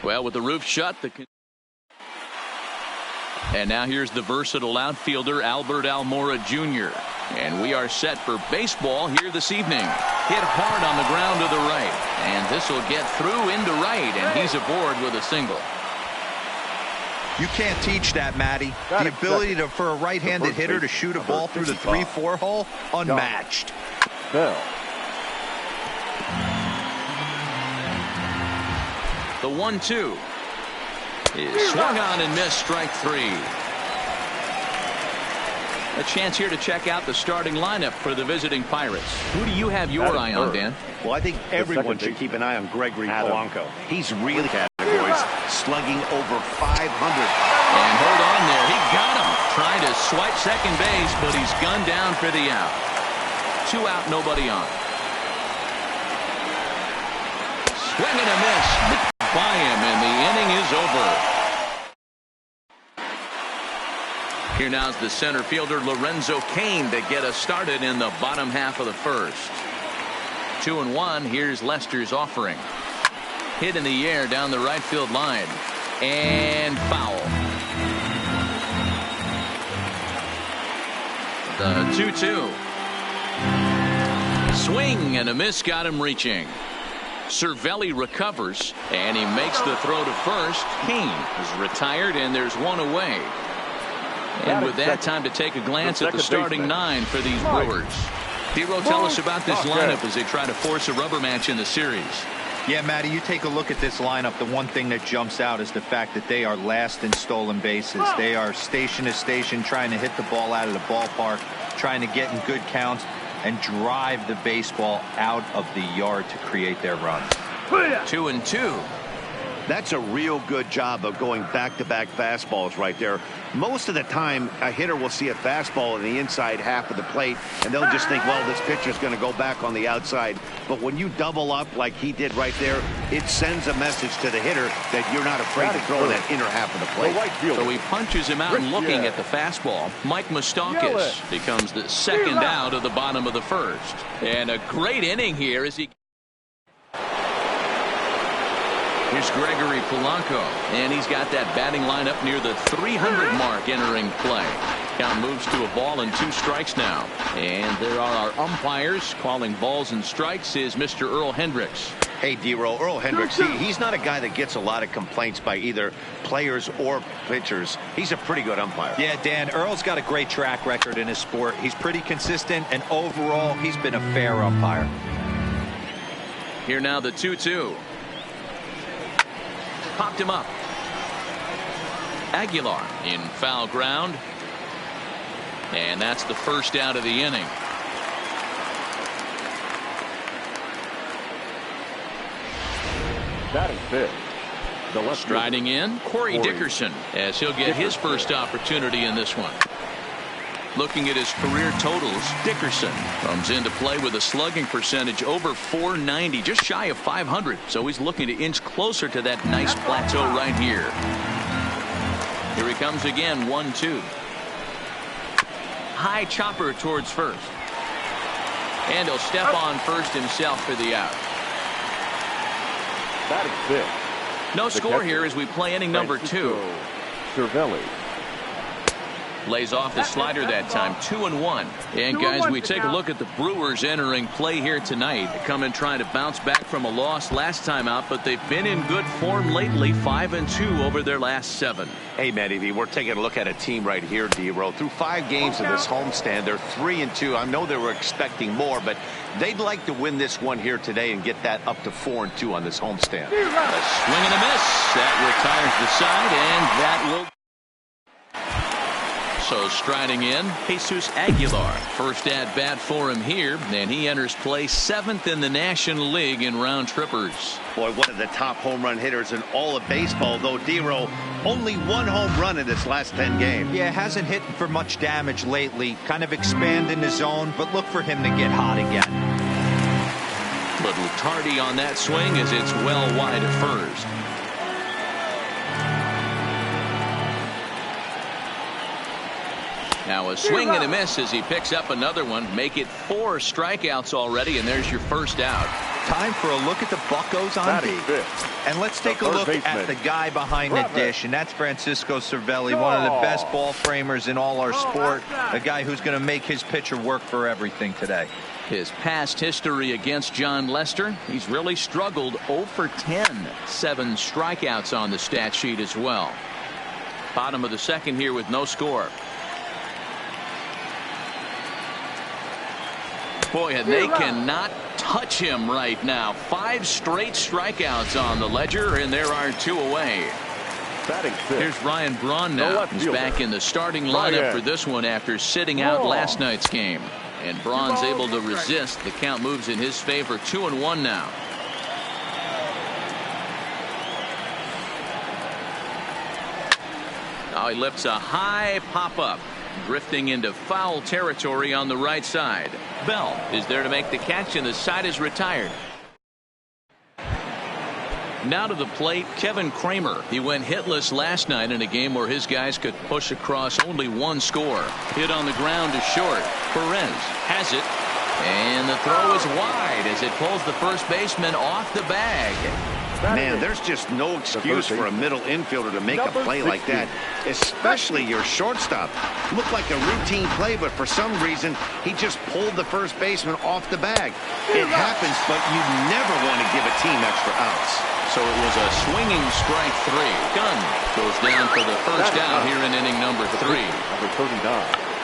Well, with the roof shut, and now here's the versatile outfielder Albert Almora Jr. And we are set for baseball here this evening. Hit hard on the ground to the right, and this will get through into right, and he's aboard with a single. You can't teach that, Matty. The ability for a right-handed hitter to shoot a ball through the 3-4 hole, unmatched. Bell. The 1-2 is swung on and missed, strike three. A chance here to check out the starting lineup for the visiting Pirates. Who do you have your eye on, Dan? Well, I think everyone should keep an eye on Gregory Polanco. He's really categories, slugging over 500. And hold on there. He got him. Trying to swipe second base, but he's gunned down for the out. 2 out, nobody on. Swing and a miss by him, and the inning is over. Here now's the center fielder Lorenzo Cain to get us started in the bottom half of the first. 2-1. Here's Lester's offering. Hit in the air down the right field line. And foul. The 2-2. Swing and a miss got him reaching. Cervelli recovers, and he makes the throw to first. Cain is retired, and there's one away. And with that, time to take a glance at the starting 9 for these Brewers. Dero, tell us about this lineup as they try to force a rubber match in the series. Yeah, Matty, you take a look at this lineup. The one thing that jumps out is the fact that they are last in stolen bases. They are station to station trying to hit the ball out of the ballpark, trying to get in good counts, and drive the baseball out of the yard to create their runs. 2-2. That's a real good job of going back-to-back fastballs right there. Most of the time, a hitter will see a fastball in the inside half of the plate, and they'll just think, well, this pitcher's going to go back on the outside. But when you double up like he did right there, it sends a message to the hitter that you're not afraid to throw that inner half of the plate. So he punches him out and looking at the fastball. Mike Moustakas becomes the second out of the bottom of the first. And a great inning here as he... Here's Gregory Polanco, and he's got that batting lineup near the 300 mark entering play. Count moves to a ball and 2 strikes now. And there are our umpires calling balls and strikes is Mr. Earl Hendricks. Hey, Dero, Earl Hendricks, he's not a guy that gets a lot of complaints by either players or pitchers. He's a pretty good umpire. Yeah, Dan, Earl's got a great track record in his sport. He's pretty consistent, and overall, he's been a fair umpire. Here now the 2-2. Popped him up. Aguilar in foul ground. And that's the first out of the inning. Batting fifth. Striding in, Corey Dickerson, as he'll get his first opportunity in this one. Looking at his career totals, Dickerson comes into play with a slugging percentage over 490, just shy of 500. So he's looking to inch closer to that nice plateau right here. Here he comes again, 1-2. High chopper towards first. And he'll step on first himself for the out. Batting fifth. No score here as we play inning number 2. Cervelli. Lays off the slider that time. 2-1. And guys, we take a look at the Brewers entering play here tonight. They come in trying to bounce back from a loss last time out, but they've been in good form lately. 5-2 over their last 7. Hey, Matty, we're taking a look at a team right here, Dero. Through 5 games of this homestand, they're 3-2. I know they were expecting more, but they'd like to win this one here today and get that up to 4-2 on this homestand. A swing and a miss. That retires the side, and that will... So striding in, Jesus Aguilar. First at bat for him here, and he enters play 7th in the National League in round trippers. Boy, one of the top home run hitters in all of baseball, though, Dero, only 1 home run in his last 10 games. Yeah, hasn't hit for much damage lately. Kind of expanding the zone, but look for him to get hot again. Little tardy on that swing as it's well wide at first. Now a swing and a miss as he picks up another one. Make it 4 strikeouts already, and there's your first out. Time for a look at the Buccos on D. And let's take a look at the guy behind the dish, and that's Francisco Cervelli, one of the best ball framers in all our sport, a guy who's going to make his pitcher work for everything today. His past history against John Lester, he's really struggled. 0 for 10, 7 strikeouts on the stat sheet as well. Bottom of the second here with no score. Boy, and they cannot touch him right now. 5 straight strikeouts on the ledger, and there are 2 away. Here's Ryan Braun now. He's back in the starting lineup for this one after sitting out last night's game. And Braun's able to resist. The count moves in his favor. 2-1 now. Now he lifts a high pop-up. Drifting into foul territory on the right side. Bell is there to make the catch, and the side is retired. Now to the plate, Kevin Kramer. He went hitless last night in a game where his guys could push across only 1 score. Hit on the ground to short. Perez has it, and the throw is wide as it pulls the first baseman off the bag. Man, there's just no excuse for a middle infielder to make a play like that, especially your shortstop. Looked like a routine play, but for some reason, he just pulled the first baseman off the bag. It happens, but you never want to give a team extra outs. So it was a swinging strike 3. Gunn goes down for the first out here in inning number 3.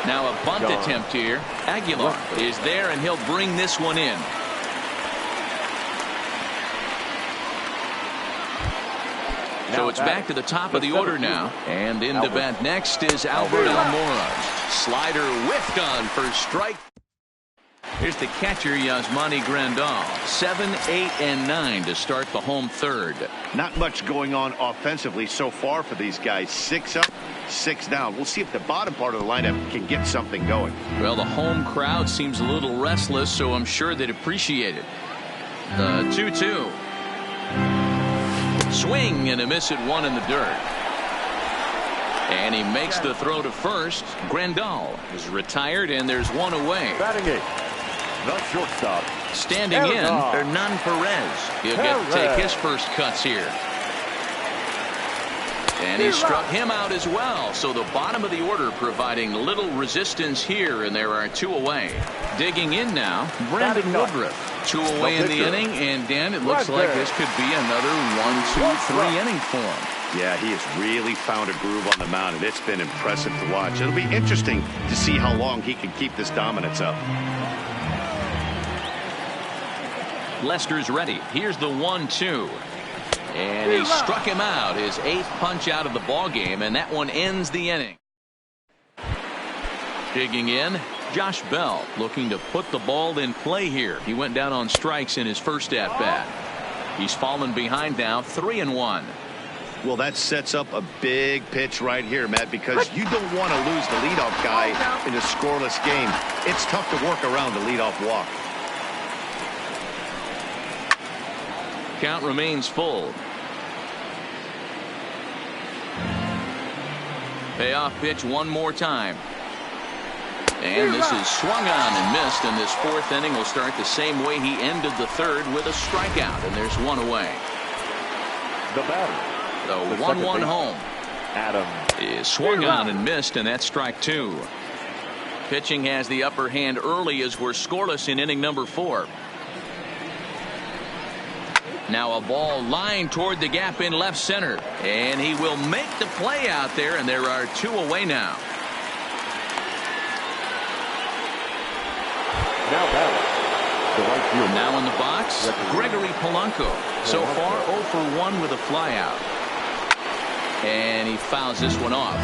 Now a bunt attempt here. Aguilar is there, and he'll bring this one in. So it's back to the top of the order now. And in the bat next is Albert Almora. Slider whiffed on for strike. Here's the catcher, Yasmani Grandal. 7, 8, and 9 to start the home third. Not much going on offensively so far for these guys. 6 up, 6 down. We'll see if the bottom part of the lineup can get something going. Well, the home crowd seems a little restless, so I'm sure they'd appreciate it. The 2-2. Swing and a miss at 1 in the dirt. And he makes the throw to first. Grandal is retired, and there's 1 away. Batting 8. The shortstop. Standing in, Hernan Perez. He'll get to take his first cuts here. And he struck him out as well. So the bottom of the order providing little resistance here, and there are 2 away. Digging in now, Brandon Woodruff. 2 away in the inning, and Dan, it looks like this could be another 1, 2, 3 inning for him. Yeah, he has really found a groove on the mound, and it's been impressive to watch. It'll be interesting to see how long he can keep this dominance up. Lester's ready. Here's the 1-2. And he struck him out, his 8th punch out of the ball game, and that one ends the inning. Digging in, Josh Bell looking to put the ball in play here. He went down on strikes in his first at-bat. He's fallen behind now, 3-1. Well, that sets up a big pitch right here, Matt, because you don't want to lose the leadoff guy in a scoreless game. It's tough to work around the leadoff walk. Count remains full. Payoff pitch one more time. And this is swung on and missed, and this 4th inning will start the same way he ended the 3rd with a strikeout, and there's 1 away. The batter. The 1-1 home. Adam is swung on and missed, and that's strike 2. Pitching has the upper hand early as we're scoreless in inning number 4. Now a ball lined toward the gap in left center, and he will make the play out there, and there are 2 away now. Now batting. The right field. Now in the box, Gregory Polanco. So far 0 for 1 with a flyout. And he fouls this one off.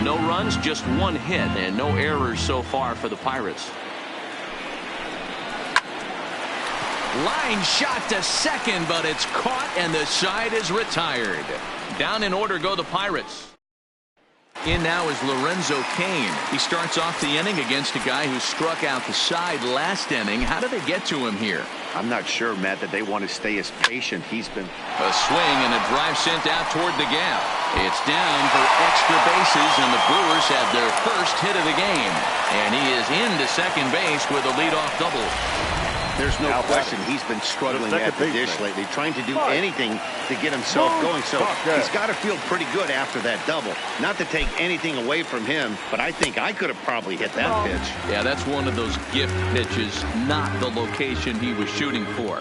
No runs, just 1 hit, and no errors so far for the Pirates. Line shot to second, but it's caught, and the side is retired. Down in order go the Pirates. In now is Lorenzo Cain. He starts off the inning against a guy who struck out the side last inning. How did they get to him here? I'm not sure, Matt, that they want to stay as patient. He's been a swing and a drive sent out toward the gap. It's down for extra bases, and the Brewers have their first hit of the game. And he is into second base with a leadoff double. There's no question he's been struggling at the dish lately, trying to do anything to get himself going. So he's got to feel pretty good after that double. Not to take anything away from him, but I think I could have probably hit that pitch. Yeah, that's one of those gift pitches, not the location he was shooting for.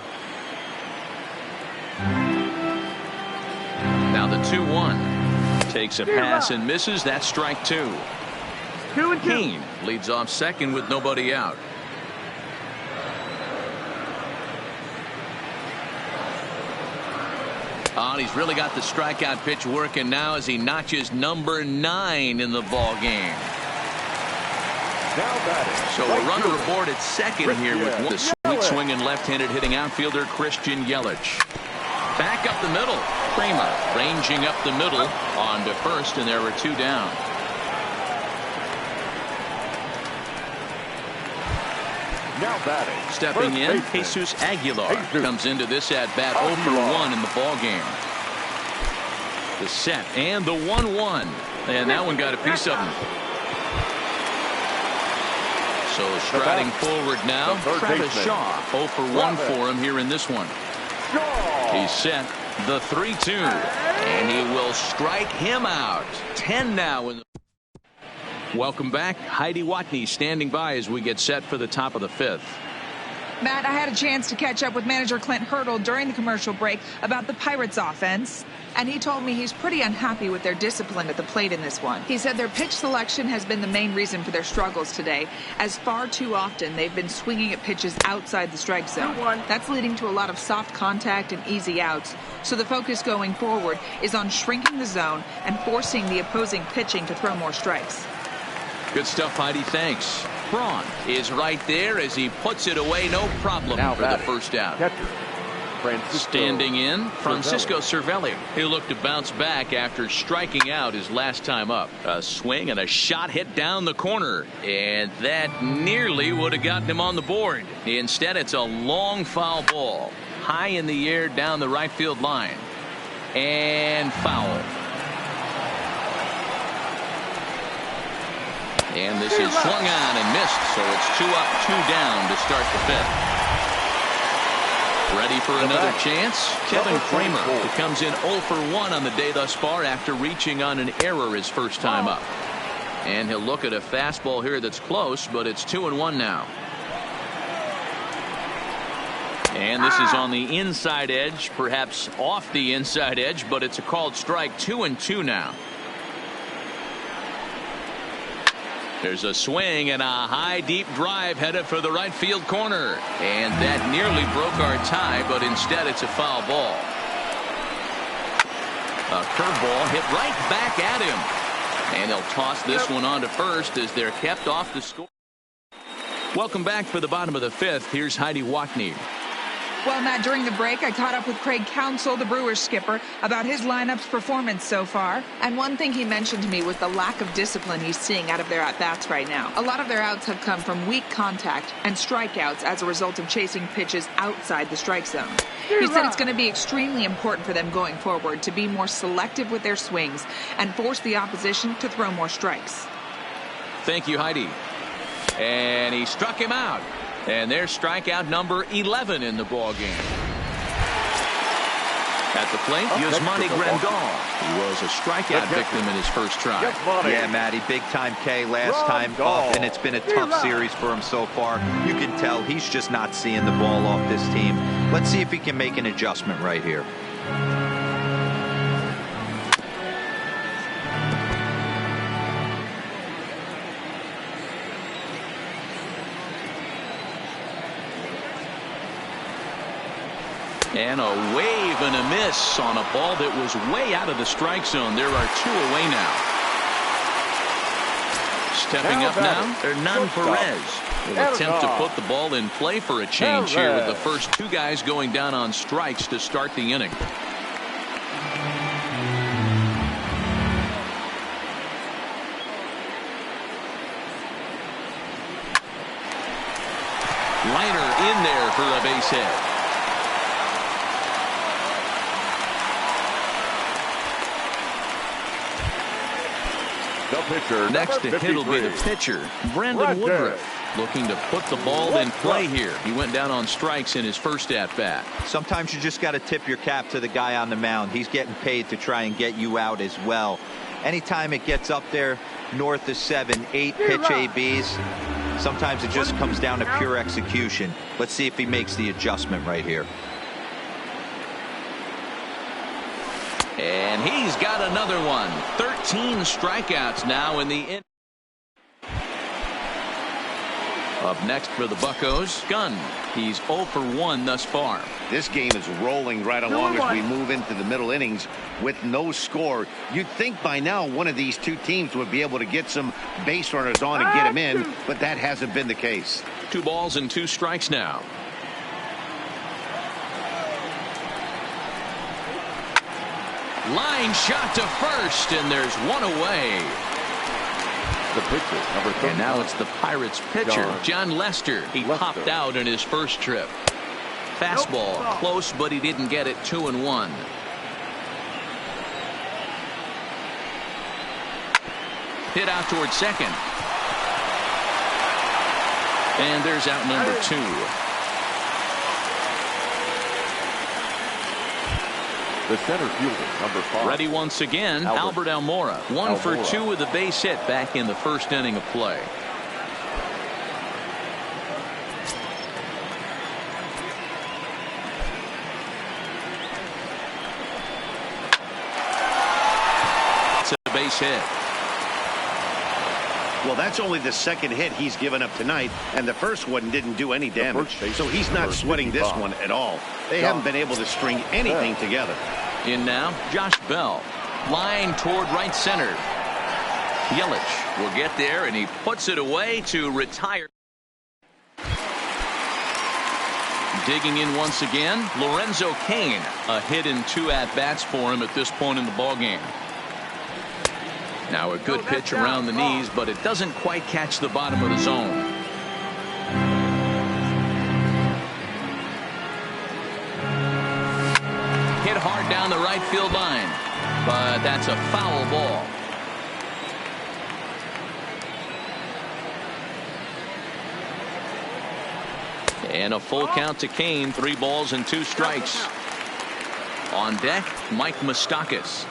Now the 2-1. Takes a pass and misses. That's strike two. Cain leads off second with nobody out. Oh, he's really got the strikeout pitch working now as he notches number 9 in the ball game. So a runner aboard at second here with the sweet swinging left-handed hitting outfielder Christian Yelich. Back up the middle. Kramer ranging up the middle on to first, and there were 2 down. Now batting. Stepping in, Jesus Aguilar comes into this at-bat 0 for 1 in the ball game. The set and the 1-1. And that one got a piece of him. So striding forward now, Travis Shaw. 0 for 1 for him here in this one. He's set the 3-2. And he will strike him out. 10 now in the... Welcome back. Heidi Watney standing by as we get set for the top of the 5th. Matt, I had a chance to catch up with manager Clint Hurdle during the commercial break about the Pirates offense, and he told me he's pretty unhappy with their discipline at the plate in this one. He said their pitch selection has been the main reason for their struggles today, as far too often they've been swinging at pitches outside the strike zone. That's leading to a lot of soft contact and easy outs, so the focus going forward is on shrinking the zone and forcing the opposing pitching to throw more strikes. Good stuff, Heidi. Thanks. Braun is right there as he puts it away. No problem for the first out. Standing in, Francisco Cervelli. He'll look to bounce back after striking out his last time up. A swing and a shot hit down the corner. And that nearly would have gotten him on the board. Instead, it's a long foul ball. High in the air down the right field line. And foul. And this is swung on and missed, so it's 2 up, 2 down to start the 5th. Ready for another chance? Kevin Kramer, who comes in 0 for 1 on the day thus far after reaching on an error his first time up. And he'll look at a fastball here that's close, but it's 2-1 now. And this is on the inside edge, perhaps off the inside edge, but it's a called strike. 2-2 now. There's a swing and a high deep drive headed for the right field corner. And that nearly broke our tie, but instead it's a foul ball. A curveball hit right back at him. And they'll toss this one on to first as they're kept off the score. Welcome back for the bottom of the 5th. Here's Heidi Watney. Well, Matt, during the break, I caught up with Craig Counsell, the Brewers skipper, about his lineup's performance so far. And one thing he mentioned to me was the lack of discipline he's seeing out of their at-bats right now. A lot of their outs have come from weak contact and strikeouts as a result of chasing pitches outside the strike zone. He said it's going to be extremely important for them going forward to be more selective with their swings and force the opposition to throw more strikes. Thank you, Heidi. And he struck him out. And there's strikeout number 11 in the ball game. At the plate, Yasmani Grandal. He was a strikeout victim in his first try. Yeah, Matty, big-time K last time up, and it's been a tough series for him so far. You can tell he's just not seeing the ball off this team. Let's see if he can make an adjustment right here. And a wave and a miss on a ball that was way out of the strike zone. There are 2 away now. Stepping up now, Hernan Perez will attempt to put the ball in play for a change here with the first 2 guys going down on strikes to start the inning. liner in there for a base hit. The pitcher, Next to hit will be the 53. pitcher, Brandon Woodruff, looking to put the ball in play here. He went down on strikes in his first at-bat. Sometimes you just got to tip your cap to the guy on the mound. He's getting paid to try and get you out as well. Anytime it gets up there north of 7, 8 pitch ABs, sometimes it just comes down to pure execution. Let's see if he makes the adjustment right here. And he's got another one. 13 strikeouts now in the inning. Up next for the Buccos, Gunn. He's 0 for 1 thus far. This game is rolling right along as we move into the middle innings with no score. You'd think by now one of these two teams would be able to get some base runners on and get them in, but that hasn't been the case. 2 balls and 2 strikes now. Line shot to first, and there's one away. The pitcher, number 39. And now it's the Pirates pitcher, John Lester. He popped out in his first trip. Fastball, close, but he didn't get it. 2-1. Hit out towards second. And there's out number 2. The center fielder, number 5. Ready once again, Albert Almora. 1 for 2 with a base hit back in the first inning of play. It's a base hit. Well, that's only the second hit he's given up tonight, and the first one didn't do any damage. So he's not sweating this one at all. They haven't been able to string anything together. In now, Josh Bell. Line toward right center. Yelich will get there, and he puts it away to retire. Digging in once again, Lorenzo Cain. A hit in 2 at-bats for him at this point in the ballgame. Now a good pitch around the knees, but it doesn't quite catch the bottom of the zone. Hit hard down the right field line, but that's a foul ball. And a full count to Cain. 3 balls and 2 strikes. On deck, Mike Moustakas.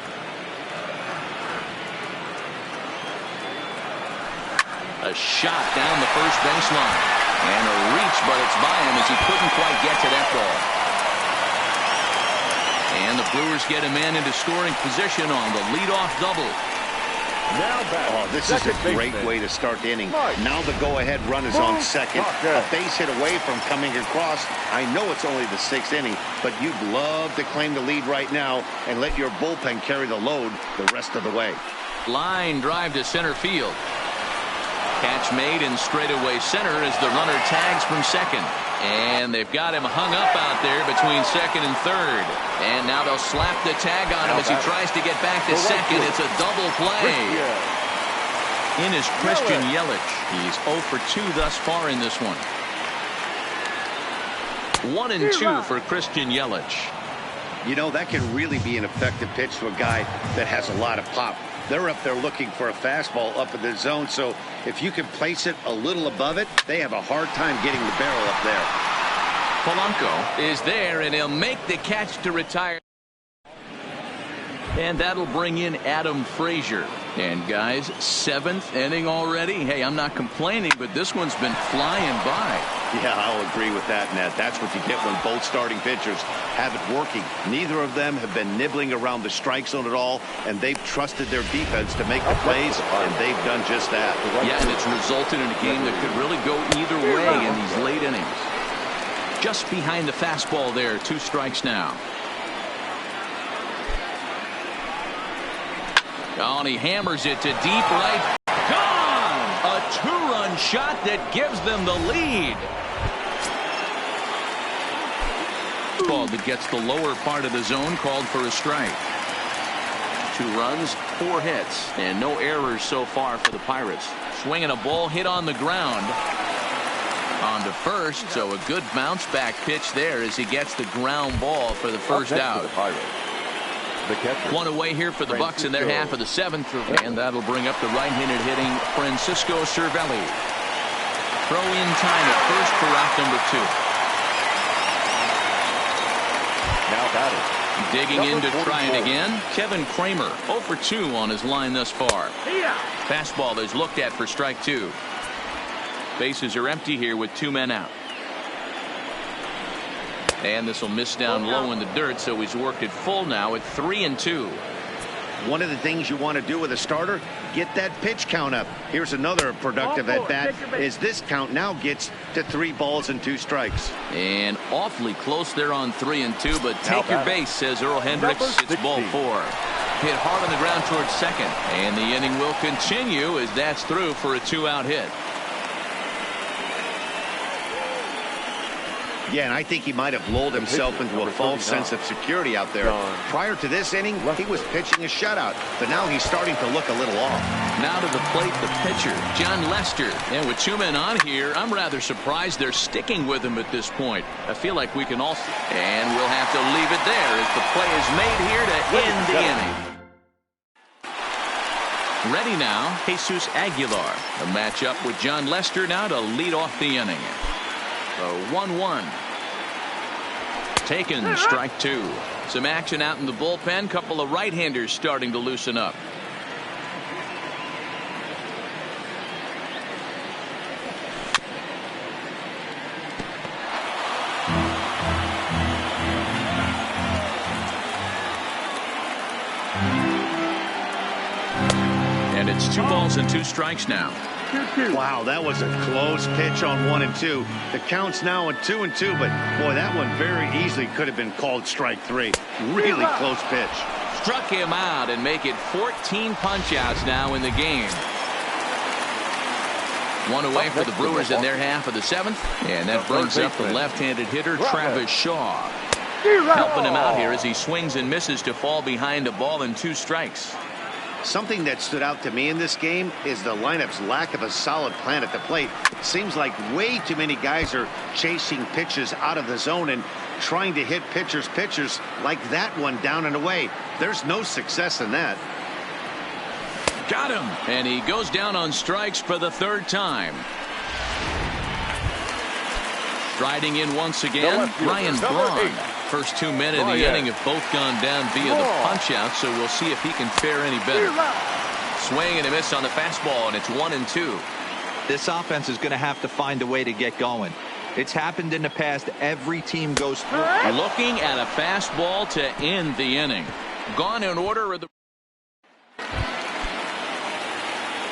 A shot down the first baseline. And a reach, but it's by him as he couldn't quite get to that ball. And the Brewers get a man into scoring position on the leadoff double. Now back. Oh, this is a great way to start the inning. Now the go-ahead run is on second. A base hit away from coming across. I know it's only the 6th inning, but you'd love to claim the lead right now and let your bullpen carry the load the rest of the way. Line drive to center field. Catch made in straightaway center as the runner tags from second. And they've got him hung up out there between second and third. And now they'll slap the tag on him as he tries to get back to second. It's a double play. In is Christian Yelich. He's 0 for 2 thus far in this one. 1-2 for Christian Yelich. You know, that can really be an effective pitch to a guy that has a lot of pop. They're up there looking for a fastball up in the zone, so if you can place it a little above it, they have a hard time getting the barrel up there. Polanco is there, and he'll make the catch to retire. And that'll bring in Adam Frazier. And guys, 7th inning already. Hey, I'm not complaining, but this one's been flying by. Yeah, I'll agree with that, Ned. That's what you get when both starting pitchers have it working. Neither of them have been nibbling around the strike zone at all, and they've trusted their defense to make the plays, and they've done just that. Yeah, and it's resulted in a game that could really go either way in these late innings. Just behind the fastball there, 2 strikes now. Oh, and he hammers it to deep right. Gone! A 2-run shot that gives them the lead. Ball that gets the lower part of the zone called for a strike. 2 runs, 4 hits, and no errors so far for the Pirates. Swinging a ball hit on the ground. On to first, so a good bounce back pitch there as he gets the ground ball for the first out. The catcher. One away here for the Bucks in their half of the seventh, and that'll bring up the right-handed hitting Francisco Cervelli. Throw in time at first for out number 2. Now batting. Digging in to Number try it 44. again. Kevin Kramer, 0 for 2 on his line thus far. Fastball is looked at for strike 2. Bases are empty here with 2 men out. And this will miss down low in the dirt, so he's worked it full now at 3-2. One of the things you want to do with a starter, get that pitch count up. Here's another productive at-bat as this count now gets to 3 balls and 2 strikes. And awfully close there on 3-2, but Now take your batting. base, says Earl Hendricks. Number It's ball 60. 4. Hit hard on the ground towards second. And the inning will continue as that's through for a 2-out hit. Yeah, and I think he might have lulled himself into a false sense of security out there. Prior to this inning, he was pitching a shutout, but now he's starting to look a little off. Now to the plate, the pitcher, John Lester. And with 2 men on here, I'm rather surprised they're sticking with him at this point. I feel like we can all... And we'll have to leave it there as the play is made here to end the inning. Ready now, Jesus Aguilar. A matchup with John Lester now to lead off the inning. So 1-1. Taken, strike 2. Some action out in the bullpen. Couple of right-handers starting to loosen up. And it's 2 balls and 2 strikes now. Wow, that was a close pitch on 1 and 2. The count's now at 2 and 2, but boy, that one very easily could have been called strike 3. Really close pitch. Struck him out and make it 14 punch-outs now in the game. 1 away for the Brewers in their half of the 7th, and that brings up the left-handed hitter Travis Shaw, helping him out here as he swings and misses to fall behind a ball and 2 strikes. Something that stood out to me in this game is the lineup's lack of a solid plan at the plate. It seems like way too many guys are chasing pitches out of the zone and trying to hit pitchers like that one down and away. There's no success in that. Got him, and he goes down on strikes for the 3rd time. Striding in once again, Ryan Braun. First 2 men in the inning have both gone down via the punch-out, so we'll see if he can fare any better. Swing and a miss on the fastball, and it's 1-2. This offense is going to have to find a way to get going. It's happened in the past. Every team goes through. Looking at a fastball to end the inning. Gone in order of the...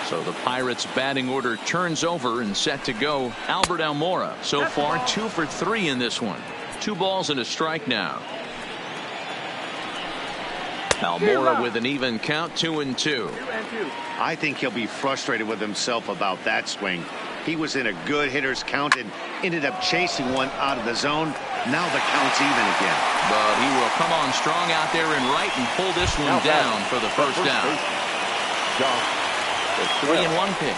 So the Pirates batting order turns over and set to go. Albert Almora so far 2 for 3 in this one. 2 balls and a strike now. Almora with an even count, 2-2. I think he'll be frustrated with himself about that swing. He was in a good hitter's count and ended up chasing one out of the zone. Now the count's even again. But he will come on strong out there in right and pull this one down for the first down. 3-1 pitch.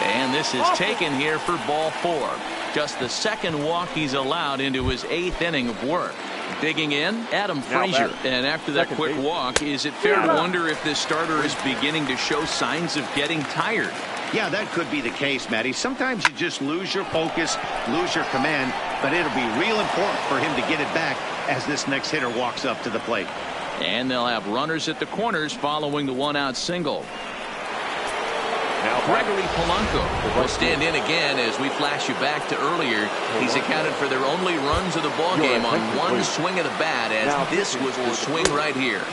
And this is taken here for ball 4. Just the 2nd walk he's allowed into his 8th inning of work. Digging in, Adam Frazier. And after that quick walk, is it fair to wonder if this starter is beginning to show signs of getting tired? Yeah, that could be the case, Matty. Sometimes you just lose your focus, lose your command, but it'll be real important for him to get it back as this next hitter walks up to the plate. And they'll have runners at the corners following the 1-out single. Gregory Polanco will stand in again as we flash you back to earlier. He's accounted for their only runs of the ball game on 1 swing of the bat, as this was the swing right here.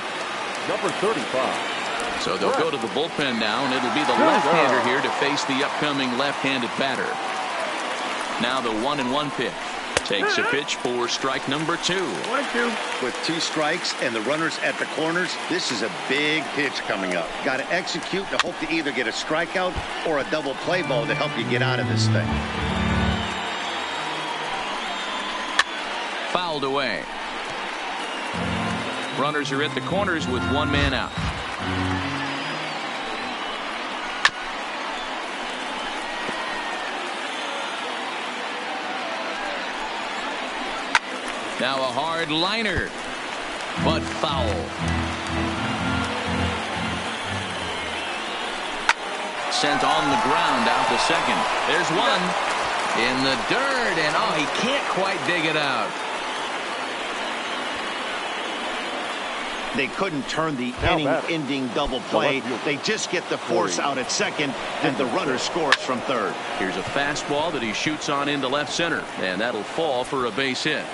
Number 35. So they'll go to the bullpen now, and it'll be the left-hander here to face the upcoming left-handed batter. Now the 1-1 pitch. Takes a pitch for strike number 2. With 2 strikes and the runners at the corners, this is a big pitch coming up. Got to execute to hope to either get a strikeout or a double play ball to help you get out of this thing. Fouled away. Runners are at the corners with 1 man out. Now a hard liner, but foul. Sent on the ground out to second. There's one in the dirt, and oh, he can't quite dig it out. They couldn't turn the inning-ending double play. They just get the force out at second, and the runner scores from third. Here's a fastball that he shoots on into left center, and that'll fall for a base hit.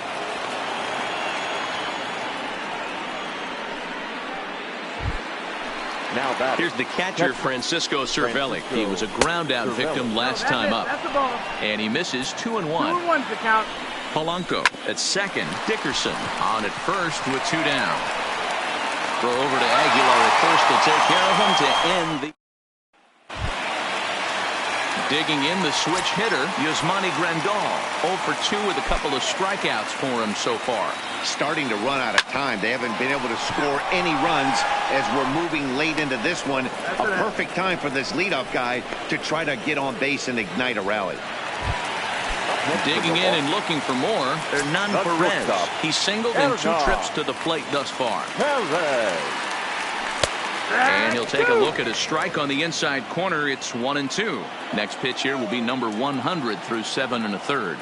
Now that here's the catcher, Francisco Cervelli. He was a ground-out victim last time up, and he misses 2-1. 2-1's the count. Polanco at second. Dickerson on at first with 2 down. Throw over to Aguilar at first to take care of him to end the. Digging in the switch hitter, Yasmani Grandal. 0 for 2 with a couple of strikeouts for him so far. Starting to run out of time. They haven't been able to score any runs as we're moving late into this one. A perfect time for this leadoff guy to try to get on base and ignite a rally. Digging in and looking for more. Hernan Perez. He's singled in 2 trips to the plate thus far. And he'll take a look at a strike on the inside corner. It's 1-2. Next pitch here will be number 100 through 7 1/3.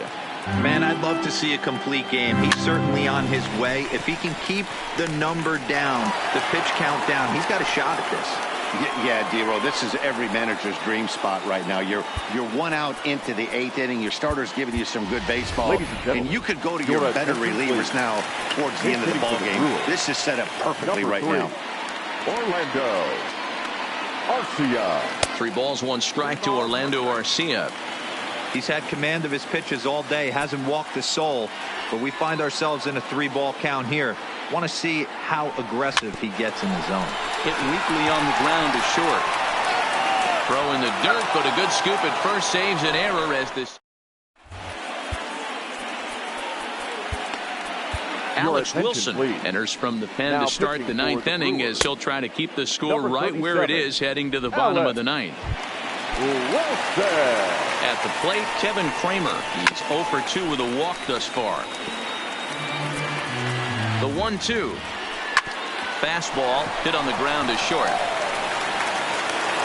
Man, I'd love to see a complete game. He's certainly on his way. If he can keep the number down, the pitch count down, he's got a shot at this. Yeah, D-Row, this is every manager's dream spot right now. You're 1 out into the 8th inning. Your starter's giving you some good baseball, and you could go to your better relievers now towards the end of the ball game. This is set up perfectly right now. Orlando Arcia. 3 balls, 1 strike to Orlando Arcia. He's had command of his pitches all day, hasn't walked a soul, but we find ourselves in a 3-ball count here. Want to see how aggressive he gets in the zone. Hit weakly on the ground to short. Throw in the dirt, but a good scoop at first saves an error as this. Alex Wilson enters from the pen to start the 9th inning as he'll try to keep the score right where it is heading to the bottom of the 9th. At the plate, Kevin Kramer. He's 0 for 2 with a walk thus far. The 1-2. Fastball hit on the ground to short.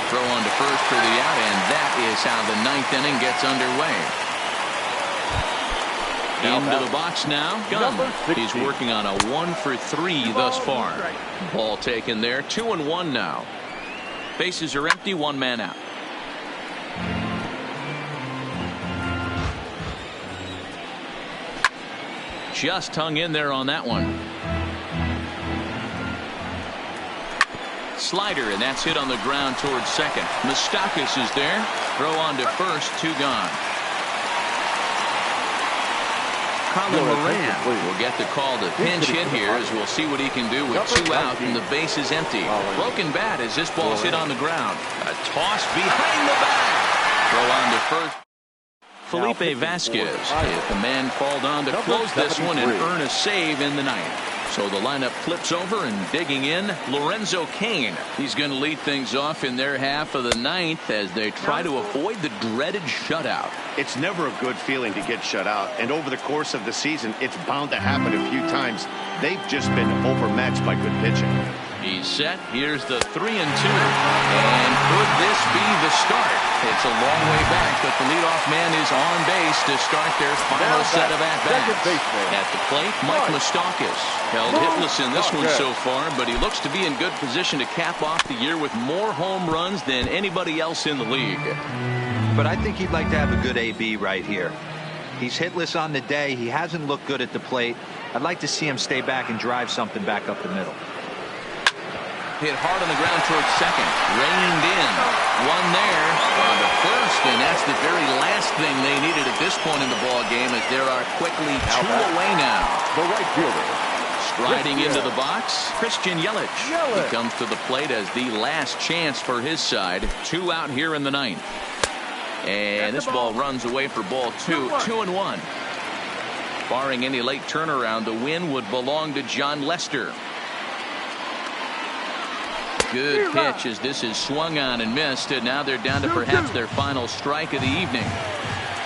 Throw on to first for the out, and that is how the 9th inning gets underway. Into the box now. Gunn. He's working on a 1 for 3 thus far. Ball taken there. 2-1 now. Bases are empty. 1 man out. Just hung in there on that one. Slider, and that's hit on the ground towards second. Moustakas is there. Throw on to first. 2 gone. Colin Moran will get the call to pinch hit here as we'll see what he can do with 2 out and the base is empty. Broken bat as this ball's hit on the ground. A toss behind the back. Throw on to first. Felipe Vasquez, if the man called on to close this one and earn a save in the 9th. So the lineup flips over, and digging in, Lorenzo Cain. He's going to lead things off in their half of the 9th as they try to avoid the dreaded shutout. It's never a good feeling to get shut out, and over the course of the season, it's bound to happen a few times. They've just been overmatched by good pitching. He's set. Here's the 3-2. And could this be the start? It's a long way back, but the leadoff man is on base to start their final set of at-bats. At the plate, Mike Moustakas. Held hitless in this one so far, but he looks to be in good position to cap off the year with more home runs than anybody else in the league. But I think he'd like to have a good AB right here. He's hitless on the day. He hasn't looked good at the plate. I'd like to see him stay back and drive something back up the middle. Hit hard on the ground towards second. Reined in. One there on the first, and that's the very last thing they needed at this point in the ball game, as there are quickly 2 away now. The right fielder. Striding into the box, Christian Yelich. He comes to the plate as the last chance for his side. 2 out here in the 9th. And this ball runs away for ball 2. 2-1. Barring any late turnaround, the win would belong to John Lester. Good pitch as this is swung on and missed, and now they're down to perhaps their final strike of the evening.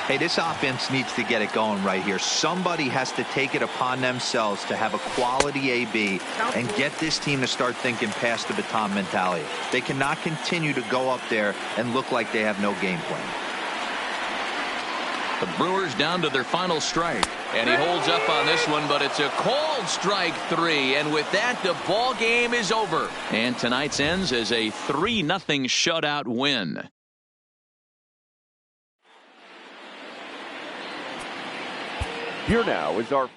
Hey, this offense needs to get it going right here. Somebody has to take it upon themselves to have a quality AB and get this team to start thinking past the baton mentality. They cannot continue to go up there and look like they have no game plan. The Brewers down to their final strike. And he holds up on this one, but it's a called strike 3. And with that, the ball game is over. And tonight's ends as a 3-0 shutout win. Here now is our